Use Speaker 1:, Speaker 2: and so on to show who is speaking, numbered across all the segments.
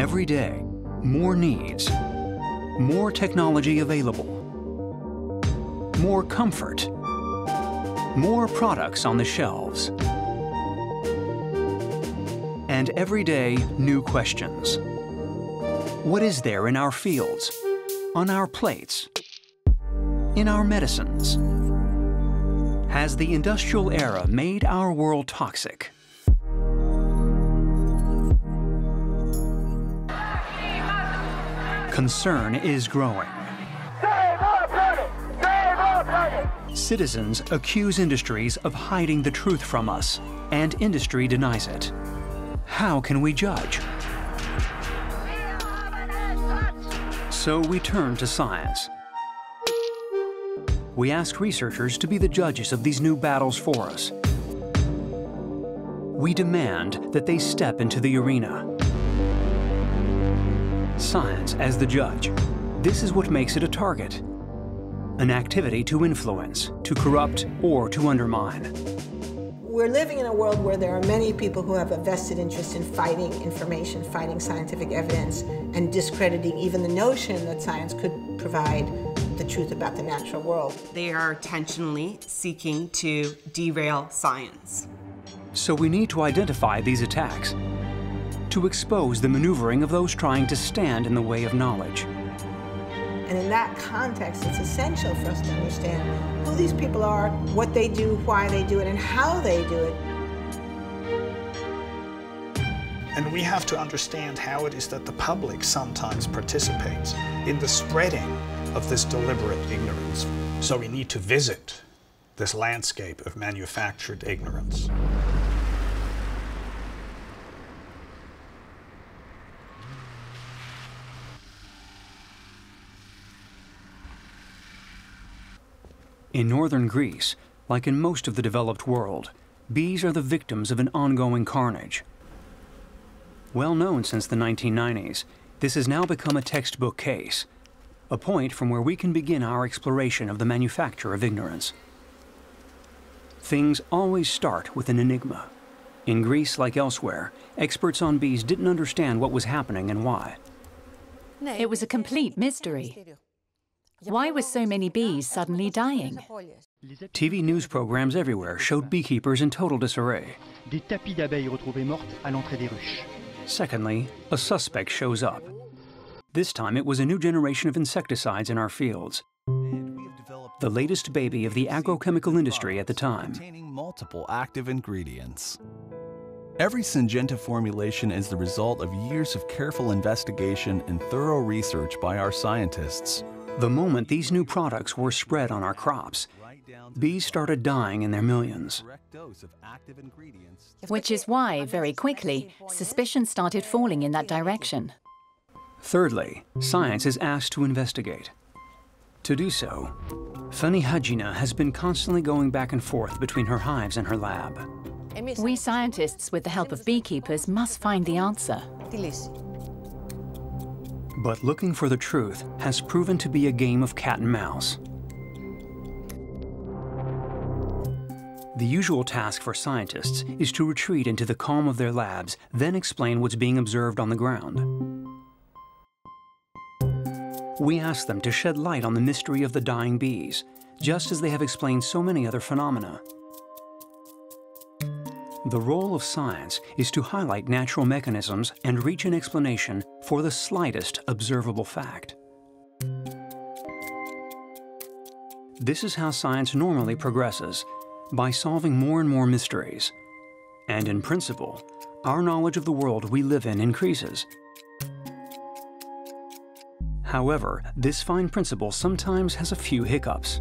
Speaker 1: Every day, more needs, more technology available, more comfort, more products on the shelves, and every day, new questions. What is there in our fields, on our plates, in our medicines? Has the industrial era made our world toxic? Concern is growing.
Speaker 2: Save our planet! Save our planet!
Speaker 1: Citizens accuse industries of hiding the truth from us, and industry denies it. How can we judge? So we turn to science. We ask researchers to be the judges of these new battles for us. We demand that they step into the arena. Science as the judge. This is what makes it a target. An activity to influence, to corrupt, or to undermine.
Speaker 3: We're living in a world where there are many people who have a vested interest in fighting information, fighting scientific evidence, and discrediting even the notion that science could provide the truth about the natural world.
Speaker 4: They are intentionally seeking to derail science.
Speaker 1: So we need to identify these attacks, to expose the maneuvering of those trying to stand in the way of knowledge.
Speaker 3: And in that context, it's essential for us to understand who these people are, what they do, why they do it, and how they do it.
Speaker 5: And we have to understand how it is that the public sometimes participates in the spreading of this deliberate ignorance. So we need to visit this landscape of manufactured ignorance.
Speaker 1: In northern Greece, like in most of the developed world, bees are the victims of an ongoing carnage. Well known since the 1990s, this has now become a textbook case, a point from where we can begin our exploration of the manufacture of ignorance. Things always start with an enigma. In Greece, like elsewhere, experts on bees didn't understand what was happening and why.
Speaker 6: It was a complete mystery. Why were so many bees suddenly dying?
Speaker 1: TV news programs everywhere showed beekeepers in total disarray.
Speaker 7: Des tapis d'abeilles retrouvés mortes à l'entrée des ruches.
Speaker 1: Secondly, a suspect shows up. This time it was a new generation of insecticides in our fields. The latest baby of the agrochemical industry at the time.
Speaker 8: Containing multiple active ingredients. Every Syngenta formulation is the result of years of careful investigation and thorough research by our scientists.
Speaker 1: The moment these new products were spread on our crops, bees started dying in their millions.
Speaker 6: Which is why, very quickly, suspicion started falling in that direction.
Speaker 1: Thirdly, science is asked to investigate. To do so, Fani Hajina has been constantly going back and forth between her hives and her lab.
Speaker 6: We scientists, with the help of beekeepers, must find the answer.
Speaker 1: But looking for the truth has proven to be a game of cat and mouse. The usual task for scientists is to retreat into the calm of their labs, then explain what's being observed on the ground. We ask them to shed light on the mystery of the dying bees, just as they have explained so many other phenomena. The role of science is to highlight natural mechanisms and reach an explanation for the slightest observable fact. This is how science normally progresses, by solving more and more mysteries. And in principle, our knowledge of the world we live in increases. However, this fine principle sometimes has a few hiccups.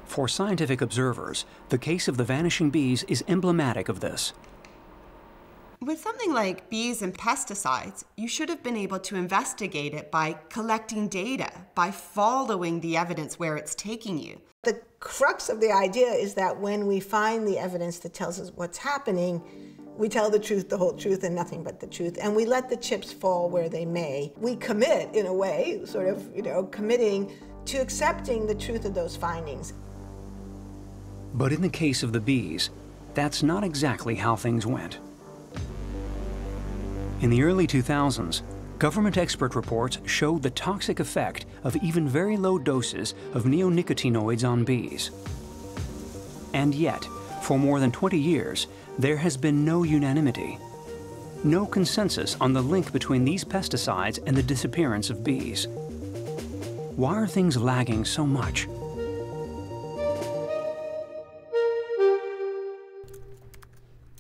Speaker 1: For scientific observers, the case of the vanishing bees is emblematic of this.
Speaker 4: With something like bees and pesticides, you should have been able to investigate it by collecting data, by following the evidence where it's taking you.
Speaker 3: The crux of the idea is that when we find the evidence that tells us what's happening, we tell the truth, the whole truth, and nothing but the truth, and we let the chips fall where they may. We commit, in a way, sort of, committing to accepting the truth of those findings.
Speaker 1: But in the case of the bees, that's not exactly how things went. In the early 2000s, government expert reports showed the toxic effect of even very low doses of neonicotinoids on bees. And yet, for more than 20 years, there has been no unanimity, no consensus on the link between these pesticides and the disappearance of bees. Why are things lagging so much?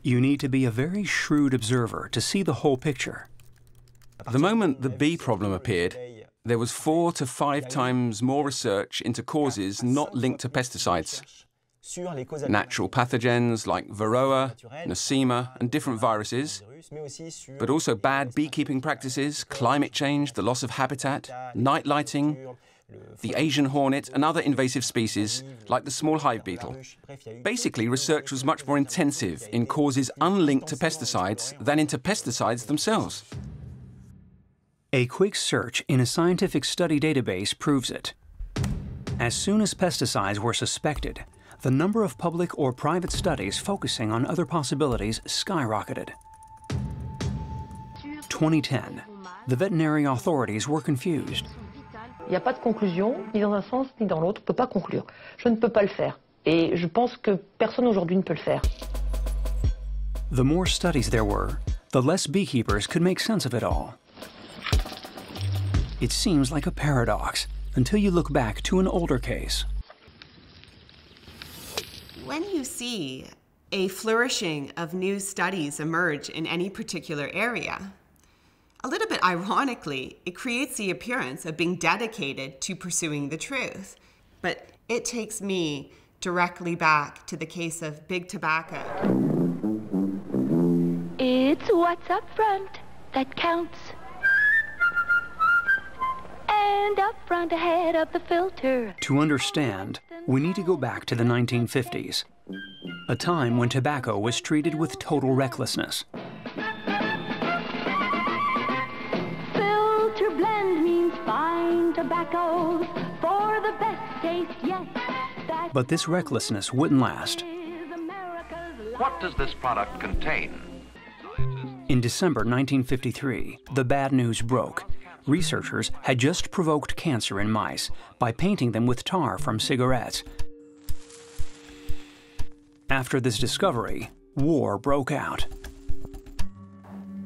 Speaker 1: You need to be a very shrewd observer to see the whole picture.
Speaker 9: The moment the bee problem appeared, there was 4 to 5 times more research into causes not linked to pesticides. Natural pathogens like Varroa, Nosema, and different viruses, but also bad beekeeping practices, climate change, the loss of habitat, night lighting, the Asian hornet, and other invasive species like the small hive beetle. Basically, research was much more intensive in causes unlinked to pesticides than into pesticides themselves.
Speaker 1: A quick search in a scientific study database proves it. As soon as pesticides were suspected, the number of public or private studies focusing on other possibilities skyrocketed. 2010, the veterinary authorities were confused.
Speaker 10: Il n'y a pas de conclusion, ni dans un sens ni dans l'autre. On ne peut pas conclure. Je ne peux pas le faire. Et je pense que personne aujourd'hui ne peut le faire.
Speaker 1: The more studies there were, the less beekeepers could make sense of it all. It seems like a paradox until you look back to an older case.
Speaker 4: When you see a flourishing of new studies emerge in any particular area, a little bit ironically, it creates the appearance of being dedicated to pursuing the truth. But it takes me directly back to the case of big tobacco.
Speaker 11: It's what's up front that counts. And up front ahead of the filter.
Speaker 1: To understand, we need to go back to the 1950s, a time when tobacco was treated with total recklessness.
Speaker 11: Filter blend means fine tobaccos for the best taste yet.
Speaker 1: But this recklessness wouldn't last.
Speaker 12: What does this product contain?
Speaker 1: In December 1953, the bad news broke. Researchers had just provoked cancer in mice by painting them with tar from cigarettes. After this discovery, war broke out.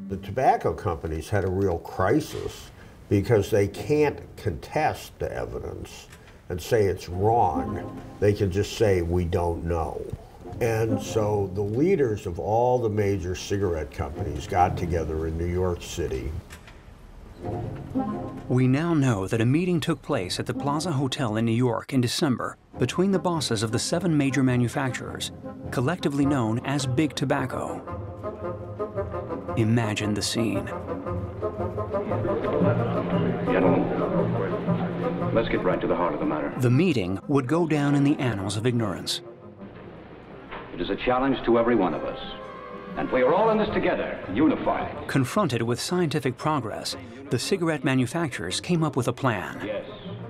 Speaker 13: The tobacco companies had a real crisis because they can't contest the evidence and say it's wrong. They can just say, we don't know. And so the leaders of all the major cigarette companies got together in New York City.
Speaker 1: We now know that a meeting took place at the Plaza Hotel in New York in December between the bosses of the 7 major manufacturers, collectively known as Big Tobacco. Imagine the scene.
Speaker 12: Gentlemen, let's get right to the heart of the matter.
Speaker 1: The meeting would go down in the annals of ignorance.
Speaker 12: It is a challenge to every one of us. And we are all in this together, unified.
Speaker 1: Confronted with scientific progress, the cigarette manufacturers came up with a plan.
Speaker 12: Yes.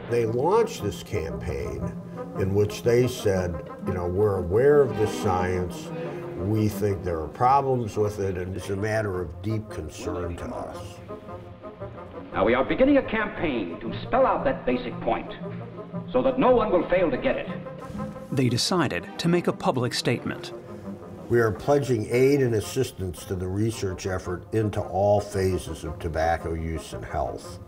Speaker 13: They launched this campaign in which they said, we're aware of this science, we think there are problems with it, and it's a matter of deep concern to us.
Speaker 12: Now we are beginning a campaign to spell out that basic point, so that no one will fail to get it.
Speaker 1: They decided to make a public statement.
Speaker 13: We are pledging aid and assistance to the research effort into all phases of tobacco use and health.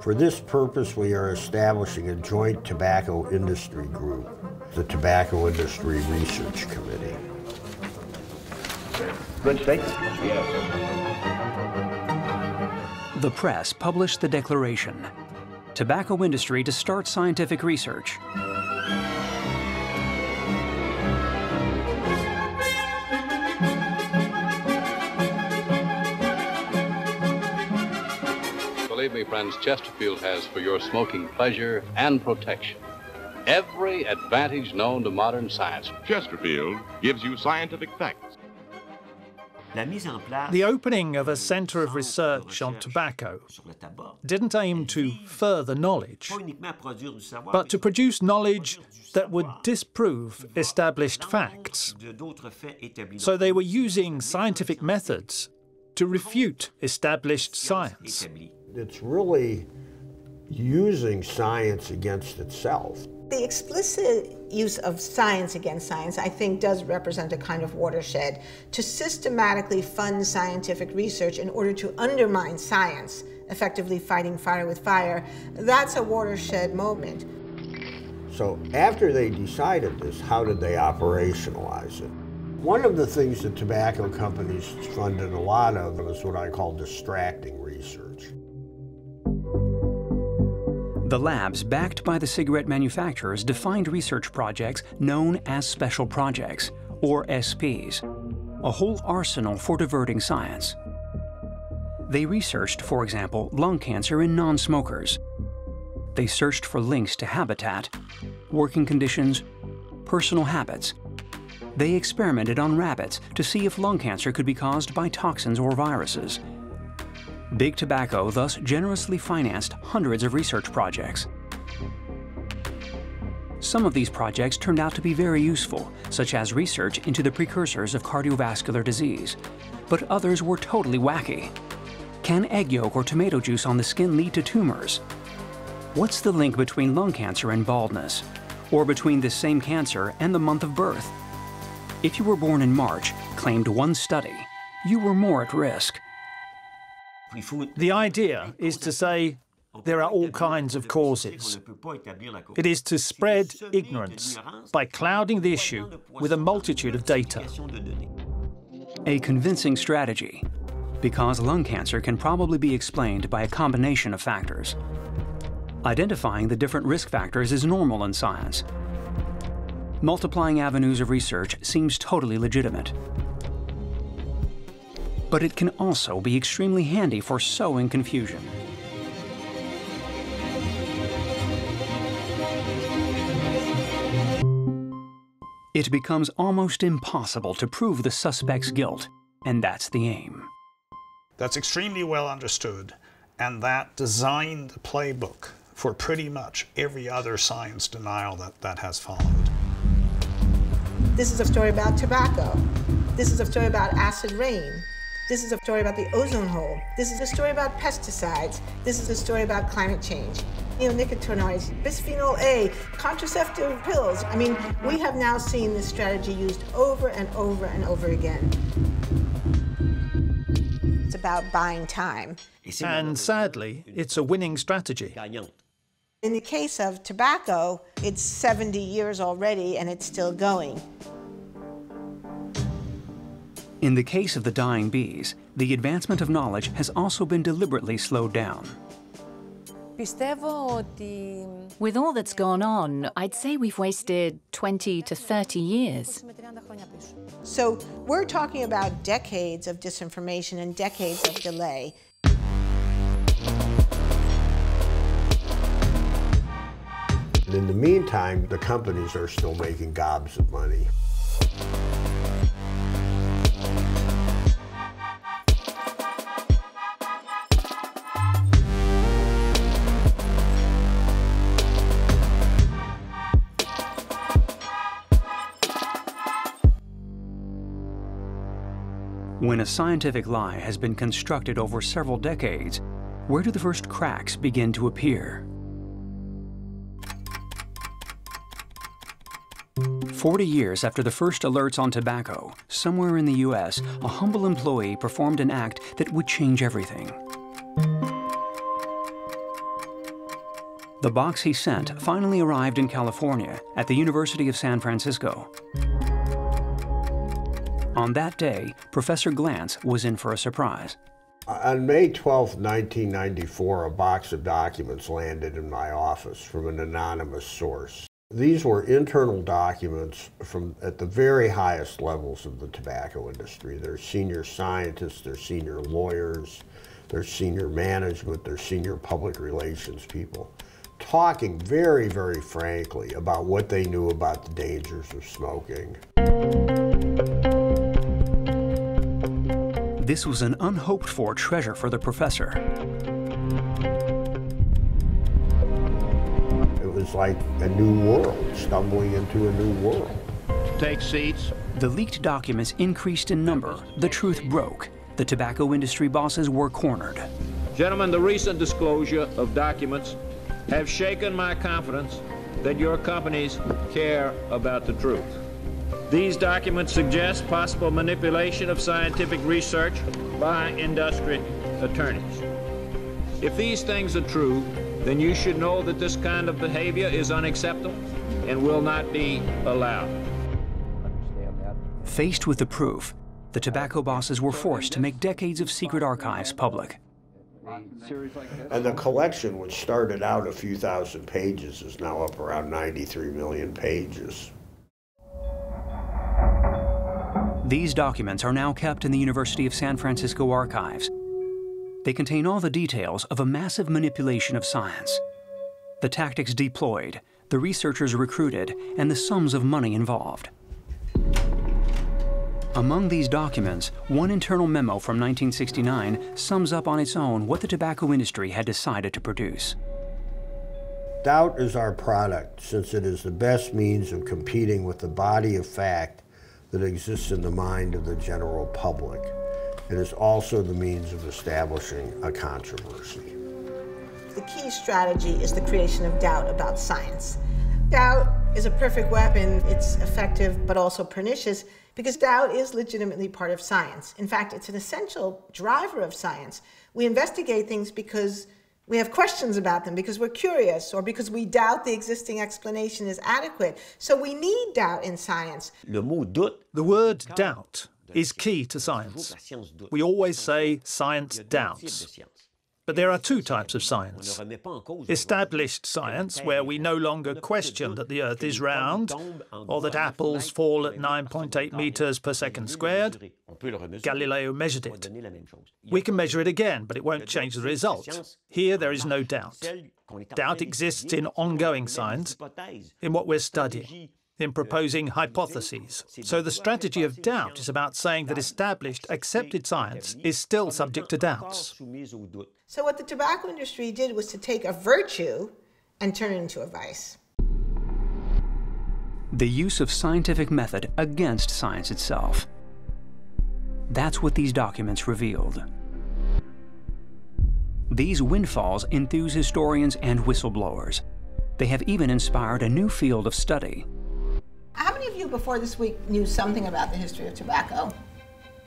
Speaker 13: For this purpose, we are establishing a joint tobacco industry group, the Tobacco Industry Research Committee.
Speaker 12: Good statement. Yes.
Speaker 1: The press published the declaration, tobacco industry to start scientific research.
Speaker 14: Believe me, friends, Chesterfield has for your smoking pleasure and protection every advantage known to modern science.
Speaker 15: Chesterfield gives you scientific facts.
Speaker 16: The opening of a centre of research on tobacco didn't aim to further knowledge, but to produce knowledge that would disprove established facts. So they were using scientific methods to refute established science.
Speaker 13: It's really using science against itself.
Speaker 3: The explicit use of science against science, I think, does represent a kind of watershed. To systematically fund scientific research in order to undermine science, effectively fighting fire with fire, that's a watershed moment.
Speaker 13: So after they decided this, how did they operationalize it? One of the things that tobacco companies funded a lot of was what I call distracting research.
Speaker 1: The labs backed by the cigarette manufacturers defined research projects known as special projects, or SPs, a whole arsenal for diverting science. They researched, for example, lung cancer in non-smokers. They searched for links to habitat, working conditions, personal habits. They experimented on rabbits to see if lung cancer could be caused by toxins or viruses. Big Tobacco thus generously financed hundreds of research projects. Some of these projects turned out to be very useful, such as research into the precursors of cardiovascular disease, but others were totally wacky. Can egg yolk or tomato juice on the skin lead to tumors? What's the link between lung cancer and baldness, or between this same cancer and the month of birth? If you were born in March, claimed one study, you were more at risk.
Speaker 16: The idea is to say there are all kinds of causes. It is to spread ignorance by clouding the issue with a multitude of data.
Speaker 1: A convincing strategy, because lung cancer can probably be explained by a combination of factors. Identifying the different risk factors is normal in science. Multiplying avenues of research seems totally legitimate. But it can also be extremely handy for sowing confusion. It becomes almost impossible to prove the suspect's guilt, and that's the aim.
Speaker 5: That's extremely well understood, and that designed the playbook for pretty much every other science denial that has followed.
Speaker 3: This is a story about tobacco. This is a story about acid rain. This is a story about the ozone hole. This is a story about pesticides. This is a story about climate change. Neonicotinoids, Bisphenol A, contraceptive pills. I mean, we have now seen this strategy used over and over and over again. It's about buying time.
Speaker 16: And sadly, it's a winning strategy.
Speaker 3: In the case of tobacco, it's 70 years already and it's still going.
Speaker 1: In the case of the dying bees, the advancement of knowledge has also been deliberately slowed down.
Speaker 6: With all that's gone on, I'd say we've wasted 20 to 30 years.
Speaker 3: So we're talking about decades of disinformation and decades of delay.
Speaker 13: In the meantime, the companies are still making gobs of money.
Speaker 1: When a scientific lie has been constructed over several decades, where do the first cracks begin to appear? 40 years after the first alerts on tobacco, somewhere in the US, a humble employee performed an act that would change everything. The box he sent finally arrived in California at the University of San Francisco. On that day, Professor Glantz was in for a surprise.
Speaker 13: On May 12, 1994, a box of documents landed in my office from an anonymous source. These were internal documents from at the very highest levels of the tobacco industry. They're senior scientists, they're senior lawyers, they're senior management, they're senior public relations people, talking very, very frankly about what they knew about the dangers of smoking.
Speaker 1: This was an unhoped-for treasure for the professor.
Speaker 13: It was like a new world, stumbling into a new world.
Speaker 1: Take seats. The leaked documents increased in number. The truth broke. the tobacco industry bosses were cornered.
Speaker 17: Gentlemen, the recent disclosure of documents have shaken my confidence that your companies care about the truth. These documents suggest possible manipulation of scientific research by industry attorneys. If these things are true, then you should know that this kind of behavior is unacceptable and will not be allowed.
Speaker 1: Faced with the proof, the tobacco bosses were forced to make decades of secret archives public.
Speaker 13: And the collection, which started out a few thousand pages, is now up around 93 million pages.
Speaker 1: These documents are now kept in the University of San Francisco archives. They contain all the details of a massive manipulation of science. The tactics deployed, the researchers recruited, and the sums of money involved. Among these documents, one internal memo from 1969 sums up on its own what the tobacco industry had decided to produce.
Speaker 13: Doubt is our product, since it is the best means of competing with the body of fact that exists in the mind of the general public. It is also the means of establishing a controversy.
Speaker 3: The key strategy is the creation of doubt about science. Doubt is a perfect weapon. It's effective but also pernicious because doubt is legitimately part of science. In fact, it's an essential driver of science. We investigate things because we have questions about them, because we're curious, or because we doubt the existing explanation is adequate. So we need doubt in science.
Speaker 16: The word doubt is key to science. We always say science doubts. But there are two types of science. Established science, where we no longer question that the Earth is round, or that apples fall at 9.8 meters per second squared. Galileo measured it. We can measure it again, but it won't change the result. Here there is no doubt. Doubt exists in ongoing science, in what we're studying, in proposing hypotheses. So the strategy of doubt is about saying that established, accepted science is still subject to doubts.
Speaker 3: So what the tobacco industry did was to take a virtue and turn it into a vice.
Speaker 1: The use of scientific method against science itself. That's what these documents revealed. These windfalls enthuse historians and whistleblowers. They have even inspired a new field of study.
Speaker 3: How many of you before this week knew something about the history of tobacco?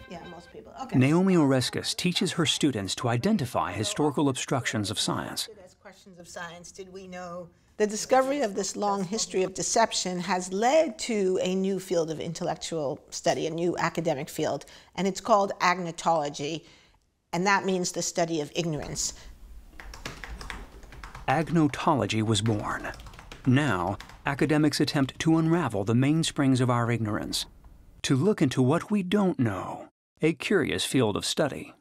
Speaker 3: Yeah, most people. Okay.
Speaker 1: Naomi Oreskes teaches her students to identify historical obstructions of science.
Speaker 3: As questions of science, did we know? The discovery of this long history of deception has led to a new field of intellectual study, a new academic field, and it's called agnotology, and that means the study of ignorance.
Speaker 1: Agnotology was born. Now, academics attempt to unravel the mainsprings of our ignorance, to look into what we don't know, a curious field of study.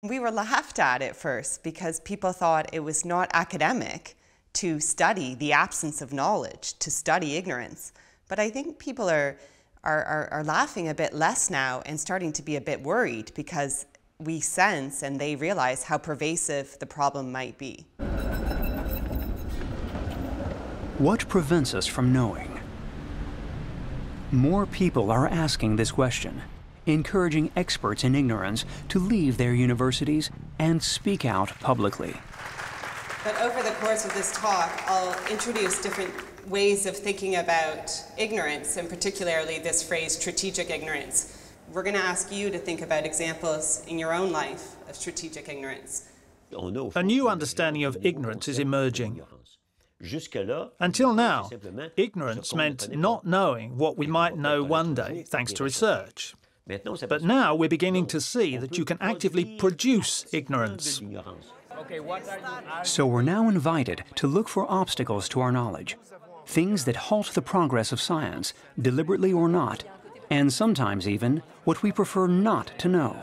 Speaker 4: We were laughed at first because people thought it was not academic to study the absence of knowledge, to study ignorance. But I think people are laughing a bit less now and starting to be a bit worried because we sense and they realize how pervasive the problem might be.
Speaker 1: What prevents us from knowing? More people are asking this question, encouraging experts in ignorance to leave their universities and speak out publicly.
Speaker 4: But over the course of this talk, I'll introduce different ways of thinking about ignorance, and particularly this phrase, strategic ignorance. We're going to ask you to think about examples in your own life of strategic ignorance.
Speaker 16: A new understanding of ignorance is emerging. Until now, ignorance meant not knowing what we might know one day, thanks to research. But now we're beginning to see that you can actively produce ignorance.
Speaker 1: So we're now invited to look for obstacles to our knowledge, things that halt the progress of science, deliberately or not, and sometimes even what we prefer not to know.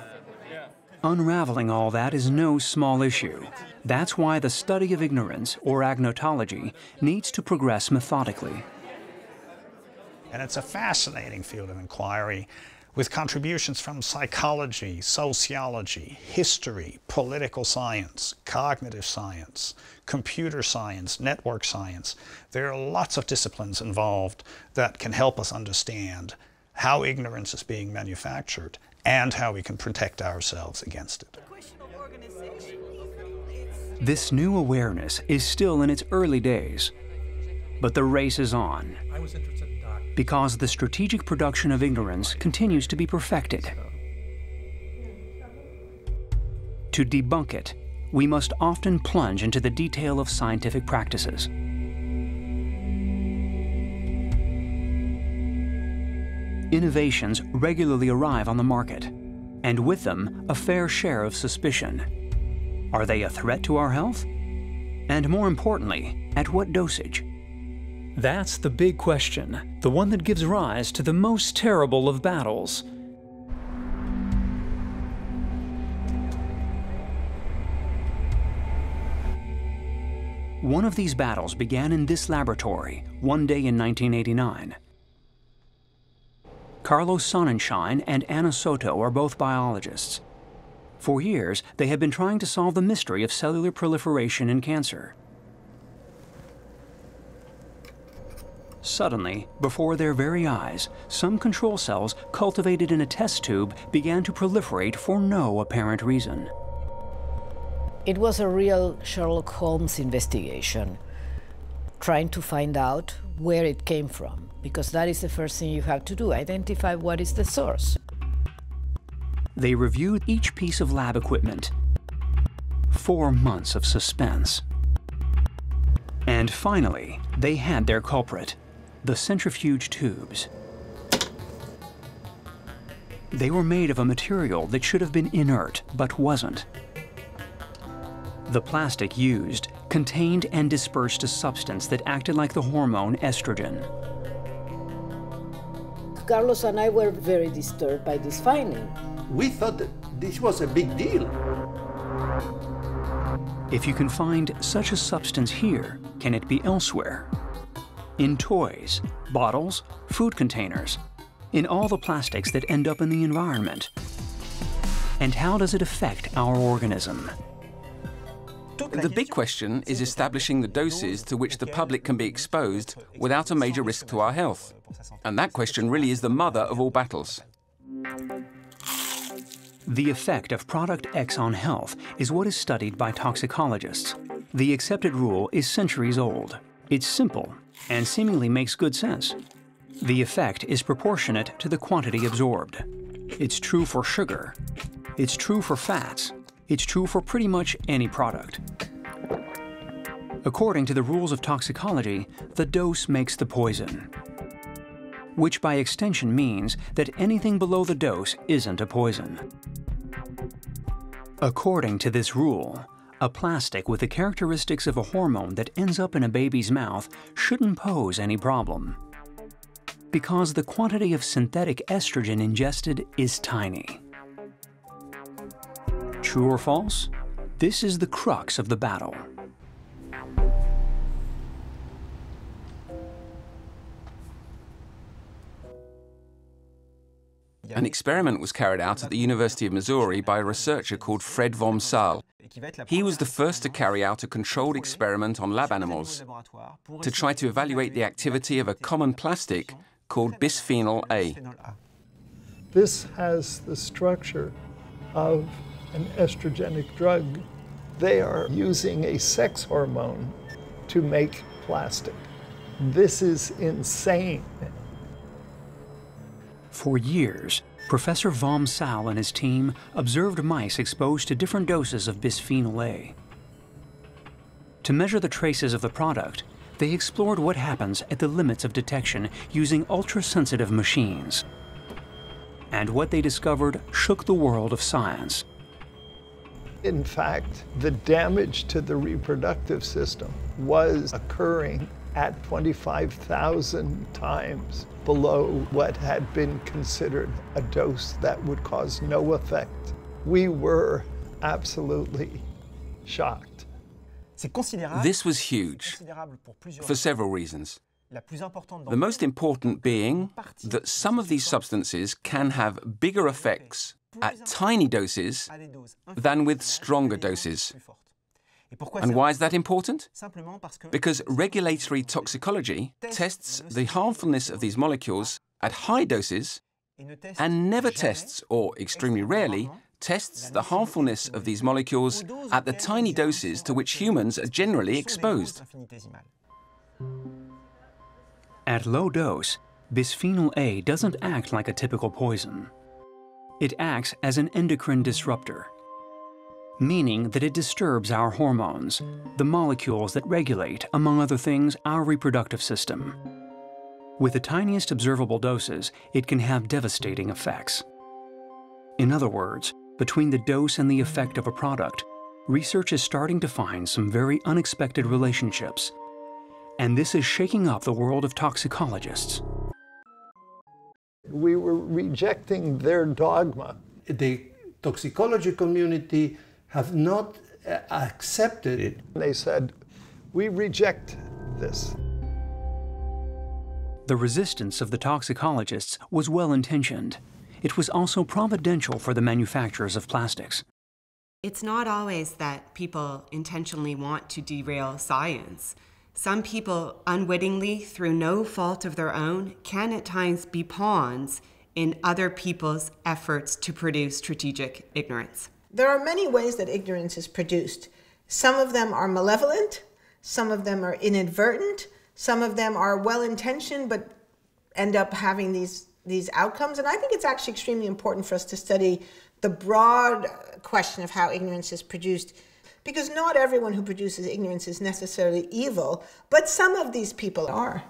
Speaker 1: Unraveling all that is no small issue. That's why the study of ignorance, or agnotology, needs to progress methodically.
Speaker 5: And it's a fascinating field of inquiry with contributions from psychology, sociology, history, political science, cognitive science, computer science, network science. There are lots of disciplines involved that can help us understand how ignorance is being manufactured and how we can protect ourselves against it.
Speaker 1: This new awareness is still in its early days, but the race is on, because the strategic production of ignorance continues to be perfected. To debunk it, we must often plunge into the detail of scientific practices. Innovations regularly arrive on the market, and with them, a fair share of suspicion. Are they a threat to our health? And more importantly, at what dosage? That's the big question, the one that gives rise to the most terrible of battles. One of these battles began in this laboratory one day in 1989. Carlos Sonnenschein and Anna Soto are both biologists. For years, they have been trying to solve the mystery of cellular proliferation in cancer. Suddenly, before their very eyes, some control cells cultivated in a test tube began to proliferate for no apparent reason.
Speaker 18: It was a real Sherlock Holmes investigation, trying to find out where it came from, because that is the first thing you have to do, identify what is the source.
Speaker 1: They reviewed each piece of lab equipment. 4 months of suspense. And finally, they had their culprit, the centrifuge tubes. They were made of a material that should have been inert, but wasn't. The plastic used contained and dispersed a substance that acted like the hormone estrogen.
Speaker 18: Carlos and I were very disturbed by this finding.
Speaker 19: We thought that this was a big deal.
Speaker 1: If you can find such a substance here, can it be elsewhere? In toys, bottles, food containers, in all the plastics that end up in the environment. And how does it affect our organism?
Speaker 9: The big question is establishing the doses to which the public can be exposed without a major risk to our health. And that question really is the mother of all battles.
Speaker 1: The effect of product X on health is what is studied by toxicologists. The accepted rule is centuries old. It's simple and seemingly makes good sense. The effect is proportionate to the quantity absorbed. It's true for sugar. It's true for fats. It's true for pretty much any product. According to the rules of toxicology, the dose makes the poison, which by extension means that anything below the dose isn't a poison. According to this rule, a plastic with the characteristics of a hormone that ends up in a baby's mouth shouldn't pose any problem, because the quantity of synthetic estrogen ingested is tiny. True or false? This is the crux of the battle.
Speaker 9: An experiment was carried out at the University of Missouri by a researcher called Fred von Saal. He was the first to carry out a controlled experiment on lab animals to try to evaluate the activity of a common plastic called Bisphenol A.
Speaker 20: This has the structure of an estrogenic drug. They are using a sex hormone to make plastic. This is insane.
Speaker 1: For years, Professor von Saal and his team observed mice exposed to different doses of bisphenol A. To measure the traces of the product, they explored what happens at the limits of detection using ultra-sensitive machines. And what they discovered shook the world of science.
Speaker 20: In fact, the damage to the reproductive system was occurring at 25,000 times below what had been considered a dose that would cause no effect. We were absolutely shocked.
Speaker 9: This was huge for several reasons. The most important being that some of these substances can have bigger effects at tiny doses than with stronger doses. And why is that important? Because regulatory toxicology tests the harmfulness of these molecules at high doses and never tests, or extremely rarely, tests the harmfulness of these molecules at the tiny doses to which humans are generally exposed.
Speaker 1: At low dose, bisphenol A doesn't act like a typical poison. It acts as an endocrine disruptor, meaning that it disturbs our hormones, the molecules that regulate, among other things, our reproductive system. With the tiniest observable doses, it can have devastating effects. In other words, between the dose and the effect of a product, research is starting to find some very unexpected relationships. And this is shaking up the world of toxicologists.
Speaker 20: We were rejecting their dogma.
Speaker 19: The toxicology community have not accepted it.
Speaker 20: They said, we reject this.
Speaker 1: The resistance of the toxicologists was well-intentioned. It was also providential for the manufacturers of plastics.
Speaker 4: It's not always that people intentionally want to derail science. Some people, unwittingly, through no fault of their own, can at times be pawns in other people's efforts to produce strategic ignorance.
Speaker 3: There are many ways that ignorance is produced. Some of them are malevolent, some of them are inadvertent, some of them are well-intentioned but end up having these outcomes. And I think it's actually extremely important for us to study the broad question of how ignorance is produced, because not everyone who produces ignorance is necessarily evil, but some of these people are.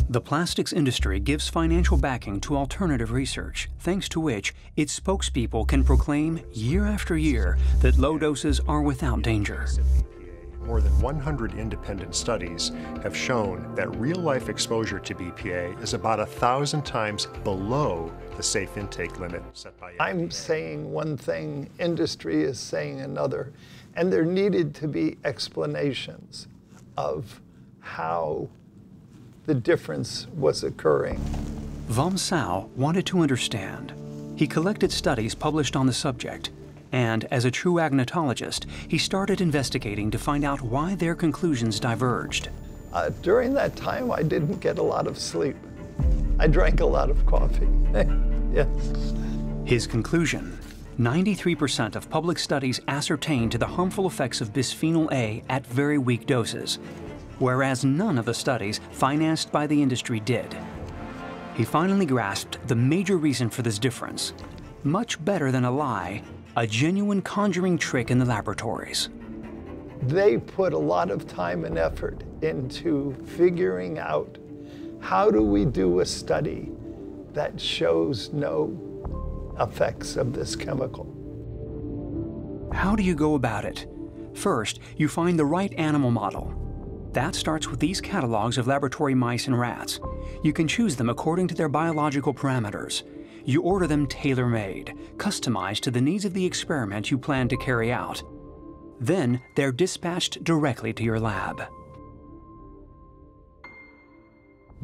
Speaker 1: The plastics industry gives financial backing to alternative research, thanks to which its spokespeople can proclaim year after year that low doses are without danger.
Speaker 21: More than 100 independent studies have shown that real-life exposure to BPA is about 1,000 times below the safe intake limit set by...
Speaker 20: I'm saying one thing, industry is saying another, and there needed to be explanations of how the difference was occurring.
Speaker 1: Vom Sau wanted to understand. He collected studies published on the subject, and as a true agnotologist, he started investigating to find out why their conclusions diverged.
Speaker 20: During that time, I didn't get a lot of sleep. I drank a lot of coffee. Yes.
Speaker 1: His conclusion: 93% of public studies ascertained the harmful effects of bisphenol A at very weak doses, whereas none of the studies financed by the industry did. He finally grasped the major reason for this difference. Much better than a lie, a genuine conjuring trick in the laboratories.
Speaker 20: They put a lot of time and effort into figuring out, how do we do a study that shows no effects of this chemical?
Speaker 1: How do you go about it? First, you find the right animal model. That starts with these catalogs of laboratory mice and rats. You can choose them according to their biological parameters. You order them tailor-made, customized to the needs of the experiment you plan to carry out. Then they're dispatched directly to your lab.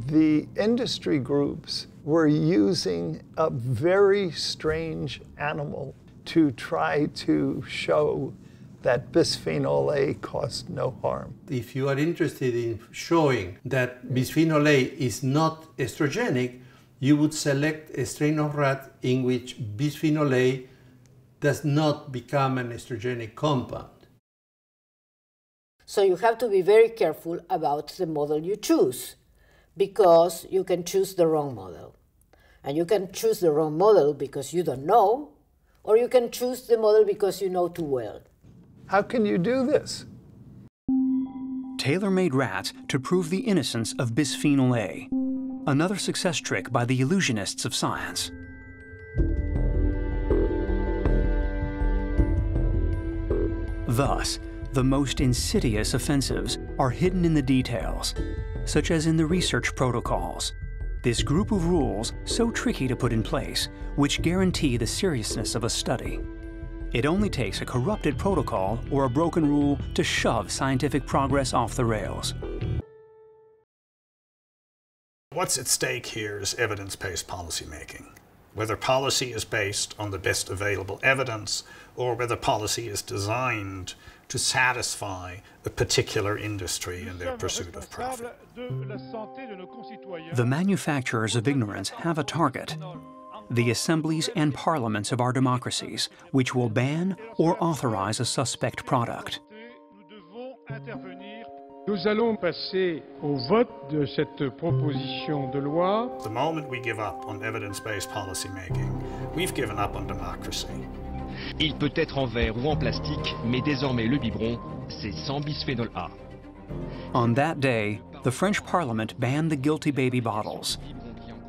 Speaker 20: The industry groups were using a very strange animal to try to show that bisphenol A caused no harm.
Speaker 19: If you are interested in showing that bisphenol A is not estrogenic, you would select a strain of rat in which bisphenol A does not become an estrogenic compound.
Speaker 18: So you have to be very careful about the model you choose, because you can choose the wrong model. And you can choose the wrong model because you don't know, or you can choose the model because you know too well.
Speaker 20: How can you do this?
Speaker 1: Tailor-made rats to prove the innocence of bisphenol A. Another success trick by the illusionists of science. Thus, the most insidious offensives are hidden in the details, such as in the research protocols. This group of rules, so tricky to put in place, which guarantee the seriousness of a study. It only takes a corrupted protocol or a broken rule to shove scientific progress off the rails.
Speaker 5: What's at stake here is evidence-based policymaking. Whether policy is based on the best available evidence or whether policy is designed to satisfy a particular industry in their pursuit of profit.
Speaker 1: The manufacturers of ignorance have a target: the assemblies and parliaments of our democracies, which will ban or authorize a suspect product.
Speaker 2: Nous allons passer au vote de cette proposition de loi.
Speaker 5: The moment we give up on evidence-based policy making, we've given up on democracy.
Speaker 22: Il peut être en verre ou en plastique, mais désormais le biberon, c'est sans bisphénol A.
Speaker 1: On that day, the French Parliament banned the guilty baby bottles.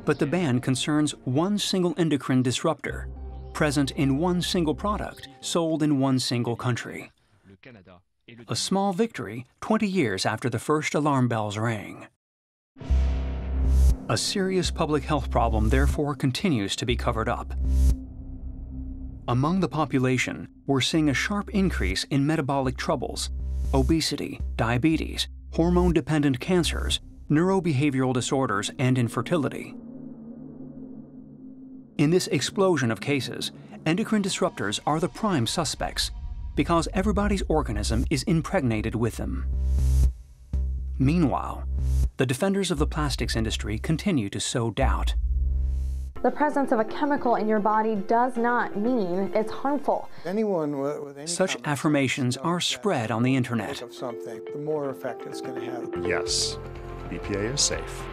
Speaker 1: But the ban concerns one single endocrine disruptor, present in one single product, sold in one single country. A small victory 20 years after the first alarm bells rang. A serious public health problem therefore continues to be covered up. Among the population, we're seeing a sharp increase in metabolic troubles, obesity, diabetes, hormone-dependent cancers, neurobehavioral disorders, and infertility. In this explosion of cases, endocrine disruptors are the prime suspects because everybody's organism is impregnated with them. Meanwhile, the defenders of the plastics industry continue to sow doubt.
Speaker 23: The presence of a chemical in your body does not mean it's harmful.
Speaker 24: Anyone with any
Speaker 1: Such affirmations are spread on the internet.
Speaker 24: of something, the more effect it's going to have.
Speaker 21: Yes, BPA is safe.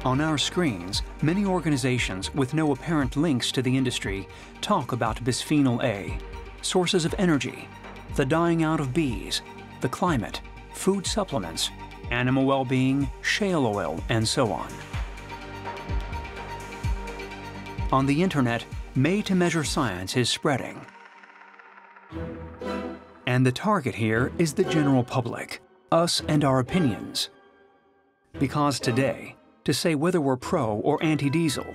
Speaker 1: On our screens, many organizations with no apparent links to the industry talk about bisphenol A, sources of energy, the dying out of bees, the climate, food supplements, animal well-being, shale oil, and so on. On the internet, made-to-measure science is spreading. And the target here is the general public, us and our opinions. Because today, to say whether we're pro or anti-diesel,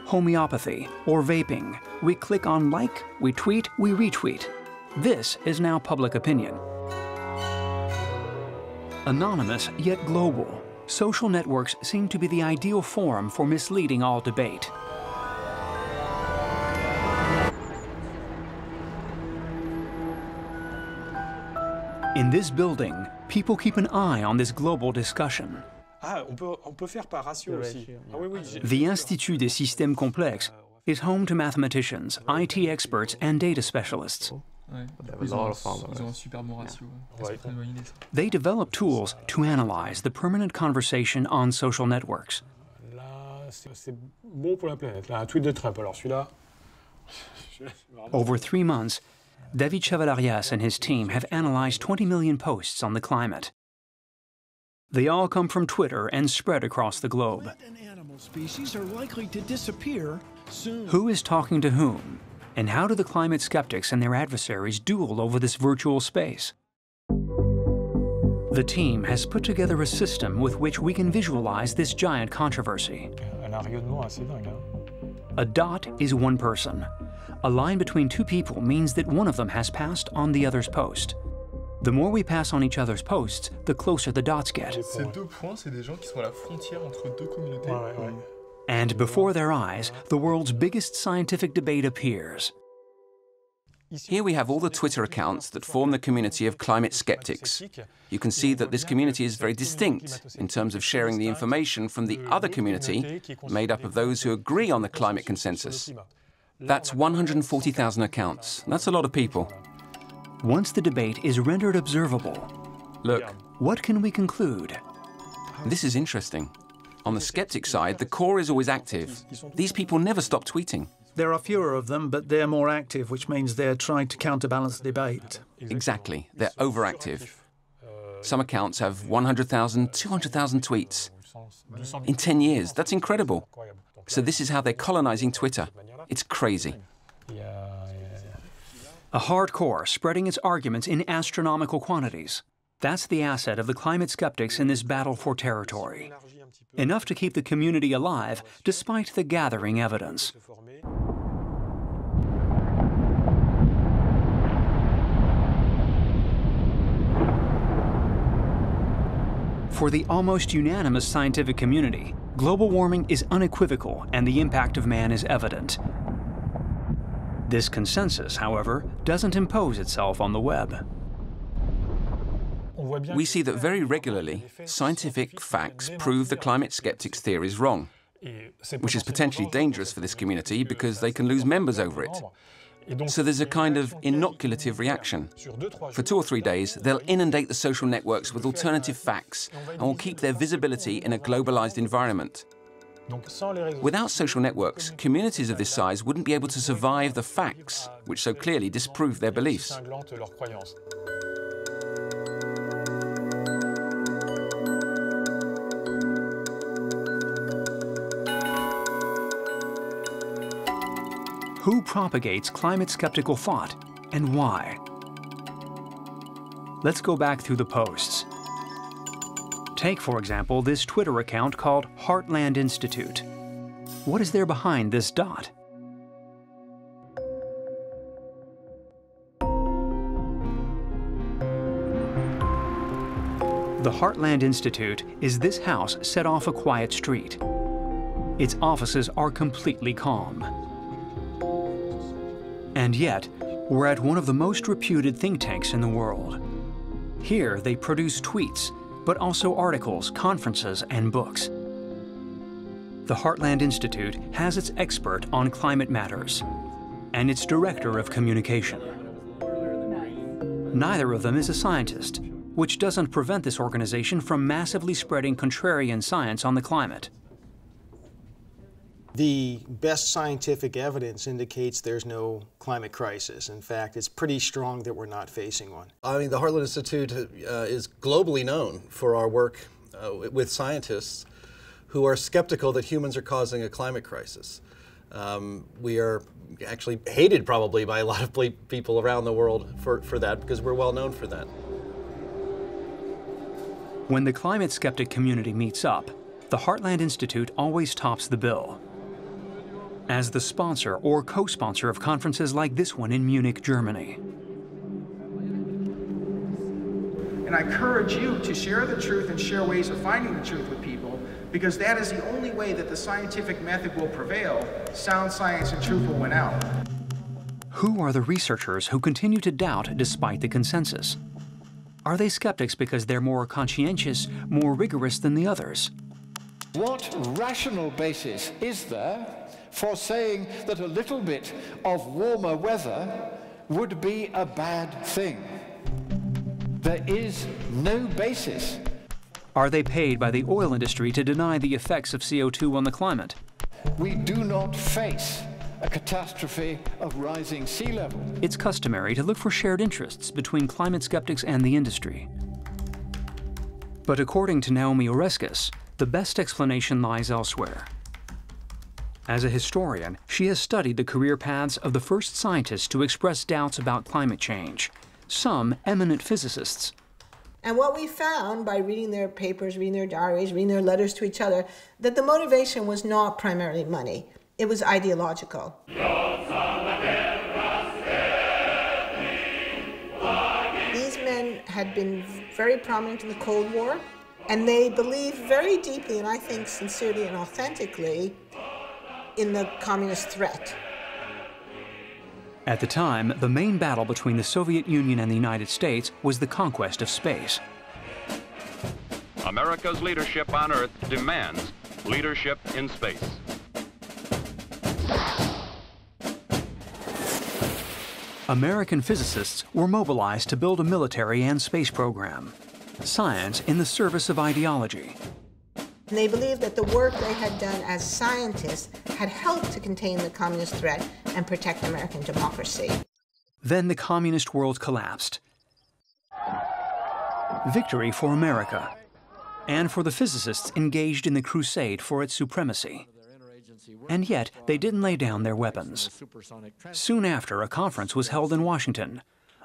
Speaker 1: homeopathy, or vaping, we click on like, we tweet, we retweet. This is now public opinion. Anonymous yet global, social networks seem to be the ideal forum for misleading all debate. In this building, people keep an eye on this global discussion. The Institut des Systèmes Complexes is home to mathematicians, IT experts, and data specialists. They develop tools to analyze the permanent conversation on social networks. Over 3 months, David Cuveillier and his team have analyzed 20 million posts on the climate. They all come from Twitter and spread across the globe.
Speaker 25: Plant and animal species are likely to disappear soon.
Speaker 1: Who is talking to whom? And how do the climate skeptics and their adversaries duel over this virtual space? The team has put together a system with which we can visualize this giant controversy. A dot is one person. A line between two people means that one of them has passed on the other's post. The more we pass on each other's posts, the closer the dots get.
Speaker 26: Ces deux points, c'est des gens qui sont à la frontière entre deux communautés.
Speaker 1: And before their eyes, the world's biggest scientific debate appears.
Speaker 9: Here we have all the Twitter accounts that form the community of climate skeptics. You can see that this community is very distinct in terms of sharing the information from the other community, made up of those who agree on the climate consensus. That's 140,000 accounts. That's a lot of people.
Speaker 1: Once the debate is rendered observable,
Speaker 9: look,
Speaker 1: what can we conclude?
Speaker 9: This is interesting. On the skeptic side, the core is always active. These people never stop tweeting.
Speaker 16: There are fewer of them, but they're more active, which means they're trying to counterbalance the debate.
Speaker 9: Exactly. They're overactive. Some accounts have 100,000, 200,000 tweets. In 10 years, that's incredible. So this is how they're colonizing Twitter. It's crazy.
Speaker 1: A hardcore spreading its arguments in astronomical quantities. That's the asset of the climate skeptics in this battle for territory. Enough to keep the community alive despite the gathering evidence. For the almost unanimous scientific community, global warming is unequivocal and the impact of man is evident. This consensus, however, doesn't impose itself on the web.
Speaker 9: We see that very regularly, scientific facts prove the climate skeptics' theories wrong, which is potentially dangerous for this community because they can lose members over it. So there's a kind of inoculative reaction. For 2 or 3 days, they'll inundate the social networks with alternative facts and will keep their visibility in a globalized environment. Without social networks, communities of this size wouldn't be able to survive the facts, which so clearly disprove their beliefs.
Speaker 1: Who propagates climate-skeptical thought, and why? Let's go back through the posts. Take, for example, this Twitter account called Heartland Institute. What is there behind this dot? The Heartland Institute is this house set off a quiet street. Its offices are completely calm. And yet, we're at one of the most reputed think tanks in the world. Here, they produce tweets, but also articles, conferences, and books. The Heartland Institute has its expert on climate matters and its director of communication. Neither of them is a scientist, which doesn't prevent this organization from massively spreading contrarian science on the climate.
Speaker 7: The best scientific evidence indicates there's no climate crisis. In fact, it's pretty strong that we're not facing one.
Speaker 8: I mean, the Heartland Institute is globally known for our work with scientists who are skeptical that humans are causing a climate crisis. We are actually hated probably by a lot of people around the world for that, because we're well known for that.
Speaker 1: When the climate skeptic community meets up, the Heartland Institute always tops the bill. As the sponsor or co-sponsor of conferences like this one in Munich, Germany.
Speaker 10: And I encourage you to share the truth and share ways of finding the truth with people, because that is the only way that the scientific method will prevail. Sound science and truth will win out.
Speaker 1: Who are the researchers who continue to doubt despite the consensus? Are they skeptics because they're more conscientious, more rigorous than the others?
Speaker 11: What rational basis is there for saying that a little bit of warmer weather would be a bad thing? There is no basis.
Speaker 1: Are they paid by the oil industry to deny the effects of CO2 on the climate?
Speaker 11: We do not face a catastrophe of rising sea level.
Speaker 1: It's customary to look for shared interests between climate skeptics and the industry. But according to Naomi Oreskes, the best explanation lies elsewhere. As a historian, she has studied the career paths of the first scientists to express doubts about climate change, some eminent physicists.
Speaker 3: And what we found by reading their papers, reading their diaries, reading their letters to each other, that the motivation was not primarily money. It was ideological. These men had been very prominent in the Cold War, and they believed very deeply, and I think sincerely and authentically, in the communist threat.
Speaker 1: At the time, the main battle between the Soviet Union and the United States was the conquest of space.
Speaker 15: America's leadership on Earth demands leadership in space.
Speaker 1: American physicists were mobilized to build a military and space program. Science in the service of ideology.
Speaker 3: And they believed that the work they had done as scientists had helped to contain the communist threat and protect American democracy.
Speaker 1: Then the communist world collapsed. Victory for America, and for the physicists engaged in the crusade for its supremacy. And yet, they didn't lay down their weapons. Soon after, a conference was held in Washington.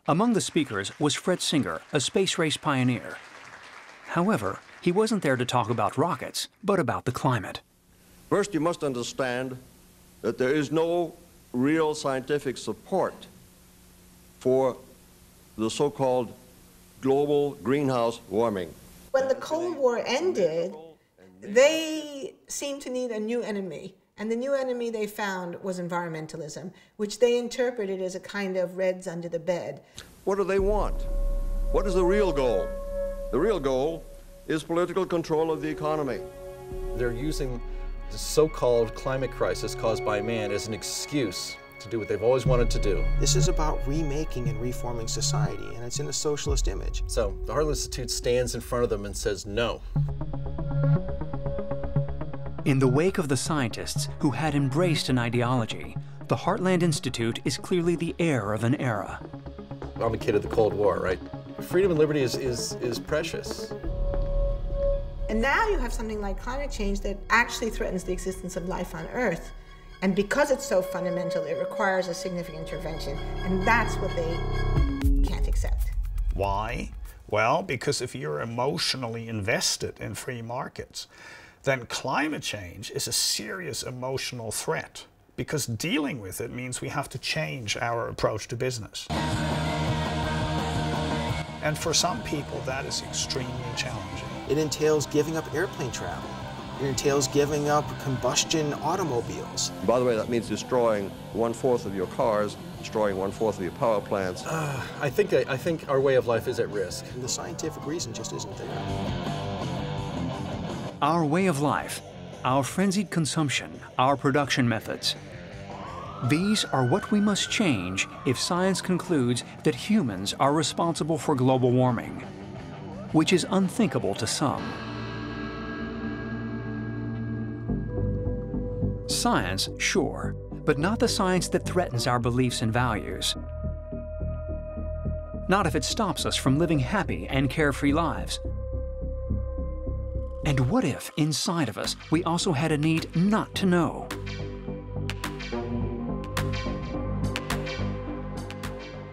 Speaker 1: Among the speakers was Fred Singer, a space race pioneer. However, he wasn't there to talk about rockets, but about the climate.
Speaker 12: First, you must understand that there is no real scientific support for the so-called global greenhouse warming.
Speaker 3: When the Cold War ended, they seemed to need a new enemy. And the new enemy they found was environmentalism, which they interpreted as a kind of reds under the bed.
Speaker 12: What do they want? What is the real goal? The real goal is political control of the economy.
Speaker 8: They're using the so-called climate crisis caused by man as an excuse to do what they've always wanted to do.
Speaker 7: This is about remaking and reforming society, and it's in a socialist image.
Speaker 8: So the Heartland Institute stands in front of them and says no.
Speaker 1: In the wake of the scientists who had embraced an ideology, the Heartland Institute is clearly the heir of an era.
Speaker 8: I'm a kid of the Cold War, right? Freedom and liberty is precious.
Speaker 3: And now you have something like climate change that actually threatens the existence of life on Earth. And because it's so fundamental, it requires a significant intervention. And that's what they can't accept.
Speaker 5: Why? Well, because if you're emotionally invested in free markets, then climate change is a serious emotional threat, because dealing with it means we have to change our approach to business. And for some people, that is extremely challenging.
Speaker 7: It entails giving up airplane travel. It entails giving up combustion automobiles.
Speaker 12: By the way, that means destroying 1/4 of your cars, destroying 1/4 of your power plants.
Speaker 8: I think our way of life is at risk.
Speaker 7: And the scientific reason just isn't there.
Speaker 1: Our way of life, our frenzied consumption, our production methods. These are what we must change if science concludes that humans are responsible for global warming, which is unthinkable to some. Science, sure, but not the science that threatens our beliefs and values. Not if it stops us from living happy and carefree lives. And what if, inside of us, we also had a need not to know?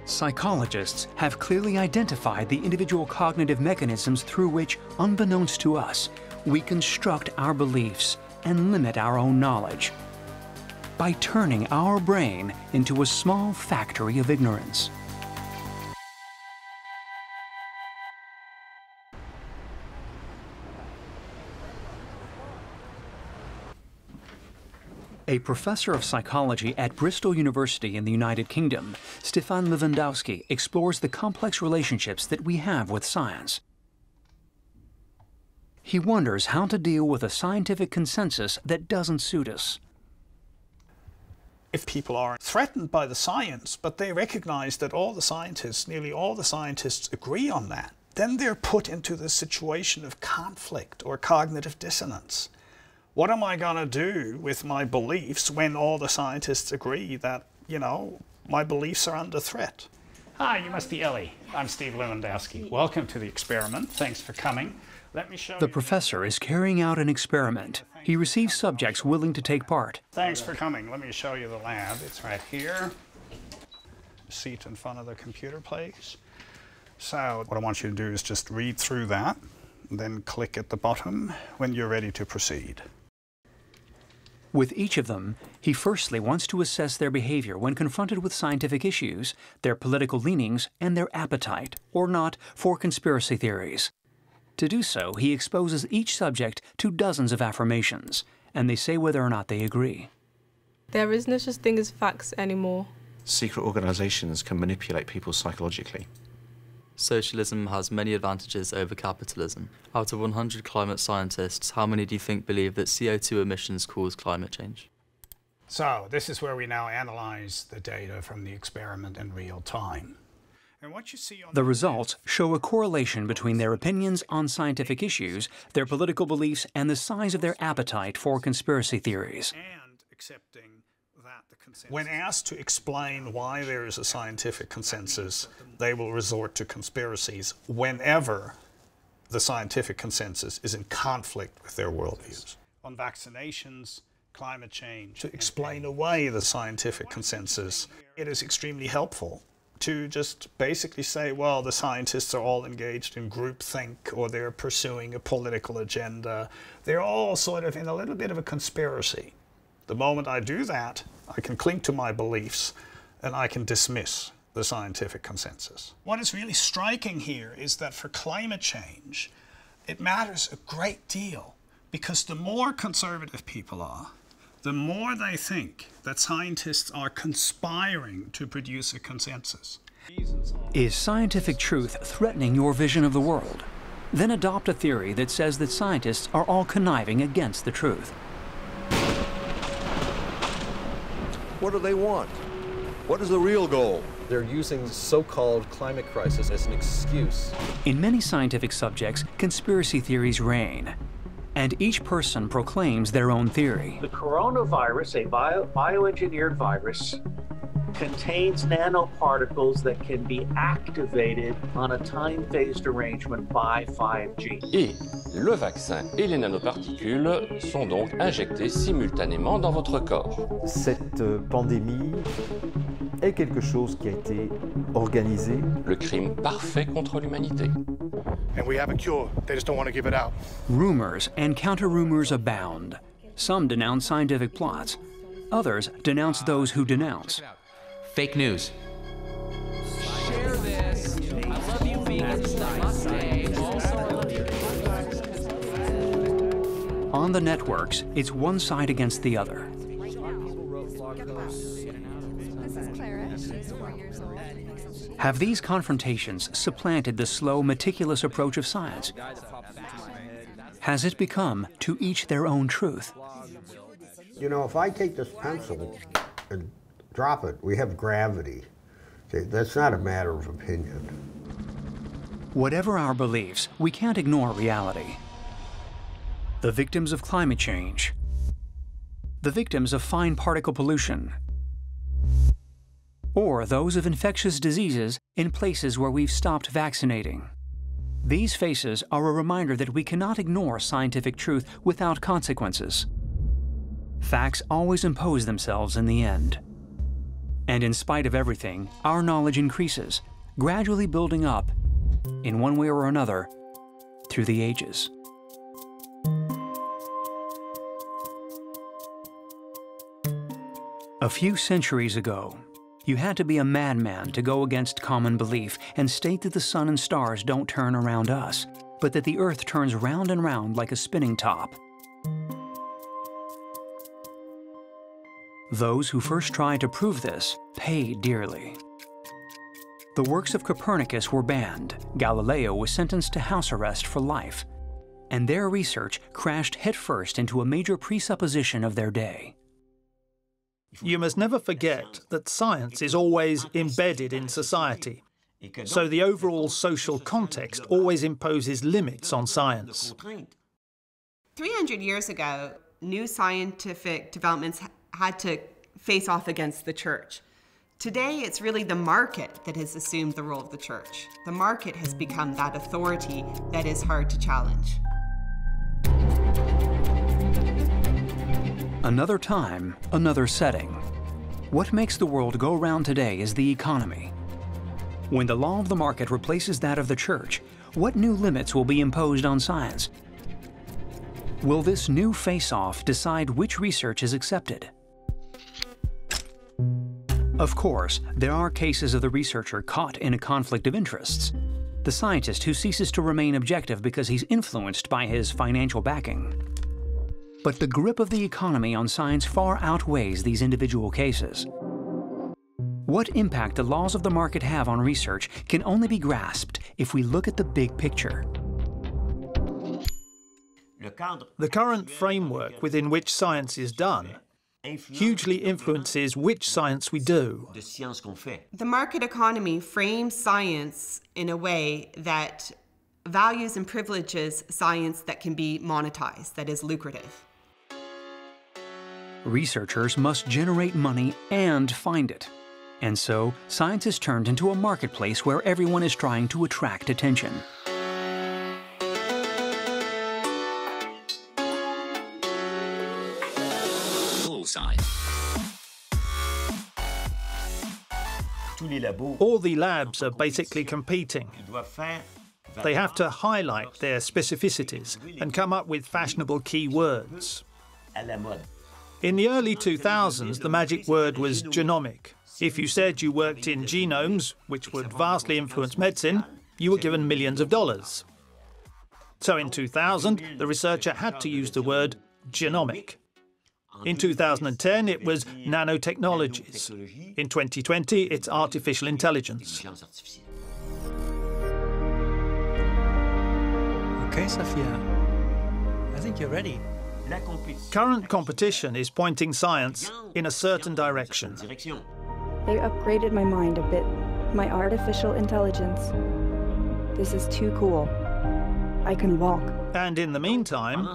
Speaker 1: Psychologists have clearly identified the individual cognitive mechanisms through which, unbeknownst to us, we construct our beliefs and limit our own knowledge by turning our brain into a small factory of ignorance. A professor of psychology at Bristol University in the United Kingdom, Stefan Lewandowsky explores the complex relationships that we have with science. He wonders how to deal with a scientific consensus that doesn't suit us.
Speaker 5: If people are threatened by the science, but they recognize that all the scientists, nearly all the scientists agree on that, then they're put into this situation of conflict or cognitive dissonance. What am I going to do with my beliefs when all the scientists agree that, my beliefs are under threat? Hi, you must be Ellie. I'm Steve Lewandowsky. Welcome to the experiment. Thanks for coming. Let me show you.
Speaker 1: The professor is carrying out an experiment. He receives subjects willing to take part.
Speaker 5: Thanks for coming. Let me show you the lab. It's right here. Seat in front of the computer, please. So what I want you to do is just read through that, and then click at the bottom when you're ready to proceed.
Speaker 1: With each of them, he firstly wants to assess their behavior when confronted with scientific issues, their political leanings, and their appetite, or not, for conspiracy theories. To do so, he exposes each subject to dozens of affirmations, and they say whether or not they agree.
Speaker 4: There is no such thing as facts anymore.
Speaker 6: Secret organizations can manipulate people psychologically.
Speaker 13: Socialism has many advantages over capitalism. Out of 100 climate scientists, how many do you think believe that CO2 emissions cause climate change?
Speaker 5: So this is where we now analyze the data from the experiment in real time. And what you see on
Speaker 1: the results show a correlation between their opinions on scientific issues, their political beliefs, and the size of their appetite for conspiracy theories.
Speaker 5: When asked to explain why there is a scientific consensus, they will resort to conspiracies whenever the scientific consensus is in conflict with their worldviews. On vaccinations, climate change, to explain away the scientific consensus, it is extremely helpful to just basically say, well, the scientists are all engaged in groupthink, or they're pursuing a political agenda. They're all sort of in a little bit of a conspiracy. The moment I do that, I can cling to my beliefs and I can dismiss the scientific consensus. What is really striking here is that for climate change, it matters a great deal, because the more conservative people are, the more they think that scientists are conspiring to produce a consensus.
Speaker 1: Is scientific truth threatening your vision of the world? Then adopt a theory that says that scientists are all conniving against the truth.
Speaker 12: What do they want? What is the real goal?
Speaker 8: They're using so-called climate crisis as an excuse.
Speaker 1: In many scientific subjects, conspiracy theories reign, and each person proclaims their own theory.
Speaker 16: The coronavirus, a bioengineered virus, contains nanoparticles that can be activated on a time-phased arrangement by 5G.
Speaker 2: Et le vaccin et les nanoparticules sont donc injectés simultanément dans votre corps.
Speaker 14: Cette pandémie est quelque chose qui a été organisé.
Speaker 2: Le crime parfait contre l'humanité.
Speaker 17: And we have a cure. They just don't want to give it out.
Speaker 1: Rumors and counter-rumors abound. Some denounce scientific plots. Others denounce those who denounce.
Speaker 18: Fake news.
Speaker 19: Share this. I love you, vegans. Namaste. Also, I love you.
Speaker 1: On the networks, it's one side against the other. Have these confrontations supplanted the slow, meticulous approach of science? Has it become to each their own truth?
Speaker 20: You know, if I take this pencil and drop it, we have gravity. Okay, that's not a matter of opinion.
Speaker 1: Whatever our beliefs, we can't ignore reality. The victims of climate change. The victims of fine particle pollution. Or those of infectious diseases in places where we've stopped vaccinating. These faces are a reminder that we cannot ignore scientific truth without consequences. Facts always impose themselves in the end. And in spite of everything, our knowledge increases, gradually building up, in one way or another, through the ages. A few centuries ago, you had to be a madman to go against common belief and state that the sun and stars don't turn around us, but that the earth turns round and round like a spinning top. Those who first tried to prove this paid dearly. The works of Copernicus were banned. Galileo was sentenced to house arrest for life, and their research crashed headfirst into a major presupposition of their day.
Speaker 16: You must never forget that science is always embedded in society, so the overall social context always imposes limits on science.
Speaker 27: 300 years ago, new scientific developments had to face off against the church. Today, it's really the market that has assumed the role of the church. The market has become that authority that is hard to challenge.
Speaker 1: Another time, another setting. What makes the world go round today is the economy. When the law of the market replaces that of the church, what new limits will be imposed on science? Will this new face-off decide which research is accepted? Of course, there are cases of the researcher caught in a conflict of interests. The scientist who ceases to remain objective because he's influenced by his financial backing. But the grip of the economy on science far outweighs these individual cases. What impact the laws of the market have on research can only be grasped if we look at the big picture.
Speaker 16: The current framework within which science is done hugely influences which science we do.
Speaker 27: The market economy frames science in a way that values and privileges science that can be monetized, that is lucrative.
Speaker 1: Researchers must generate money and find it. And so, science is turned into a marketplace where everyone is trying to attract attention.
Speaker 16: Bullseye. All the labs are basically competing. They have to highlight their specificities and come up with fashionable keywords. In the early 2000s, the magic word was genomic. If you said you worked in genomes, which would vastly influence medicine, you were given millions of dollars. So in 2000, the researcher had to use the word genomic. In 2010, it was nanotechnologies. In 2020, it's artificial intelligence.
Speaker 18: Okay, Sophia, I think you're ready.
Speaker 16: Current competition is pointing science in a certain direction.
Speaker 21: They upgraded my mind a bit. My artificial intelligence. This is too cool. I can walk.
Speaker 16: And in the meantime,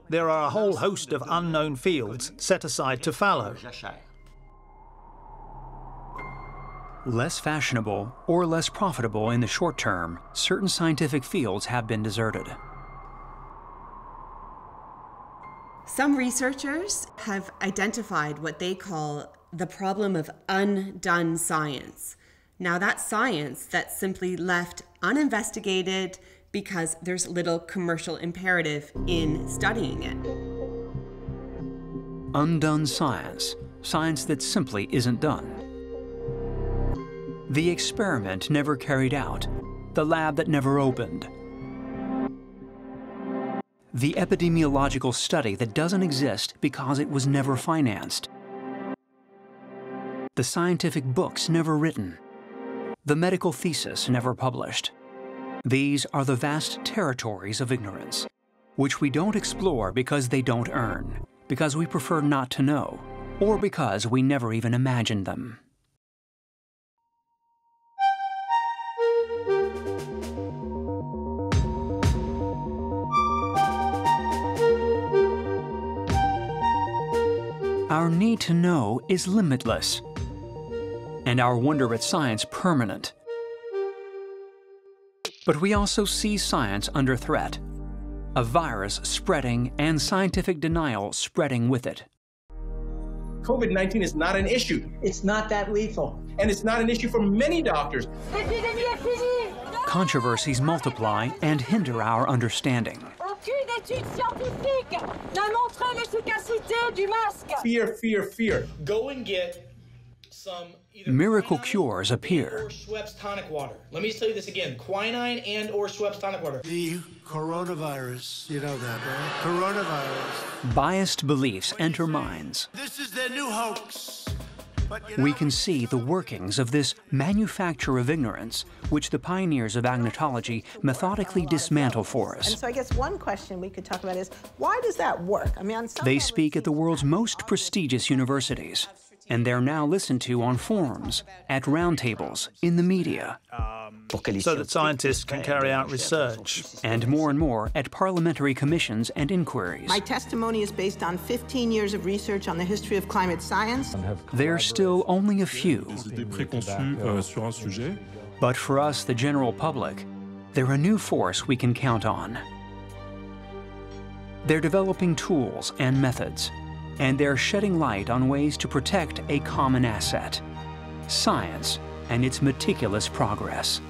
Speaker 16: there are a whole host of unknown fields set aside to fallow.
Speaker 1: Less fashionable or less profitable in the short term, certain scientific fields have been deserted.
Speaker 27: Some researchers have identified what they call the problem of undone science. Now, that's science that's simply left uninvestigated because there's little commercial imperative in studying it.
Speaker 1: Undone science, science that simply isn't done. The experiment never carried out, the lab that never opened. The epidemiological study that doesn't exist because it was never financed. The scientific books never written. The medical thesis never published. These are the vast territories of ignorance, which we don't explore because they don't earn, because we prefer not to know, or because we never even imagined them. Our need to know is limitless, and our wonder at science permanent. But we also see science under threat, a virus spreading and scientific denial spreading with it.
Speaker 22: COVID-19 is not an issue.
Speaker 23: It's not that lethal.
Speaker 22: And it's not an issue for many doctors.
Speaker 1: Controversies multiply and hinder our understanding.
Speaker 22: Fear, fear, fear. Go and get some
Speaker 1: Miracle cures appear.
Speaker 22: or Schweppes tonic water. Let me tell you this again. Quinine and or Schweppes tonic water.
Speaker 24: The coronavirus, you know that, right? Coronavirus.
Speaker 1: Biased beliefs enter minds.
Speaker 24: This is their new hoax.
Speaker 1: We can see the workings of this manufacture of ignorance, which the pioneers of agnotology methodically dismantle for us.
Speaker 3: And so I guess one question we could talk about is, why does that work? I mean, on some
Speaker 1: They speak at the world's most prestigious universities, and they're now listened to on forums, at roundtables, in the media.
Speaker 16: So that scientists can carry out research.
Speaker 1: And more at parliamentary commissions and inquiries.
Speaker 3: My testimony is based on 15 years of research on the history of climate science.
Speaker 1: There's still only a few. But for us, the general public, they're a new force we can count on. They're developing tools and methods, and they're shedding light on ways to protect a common asset, science and its meticulous progress.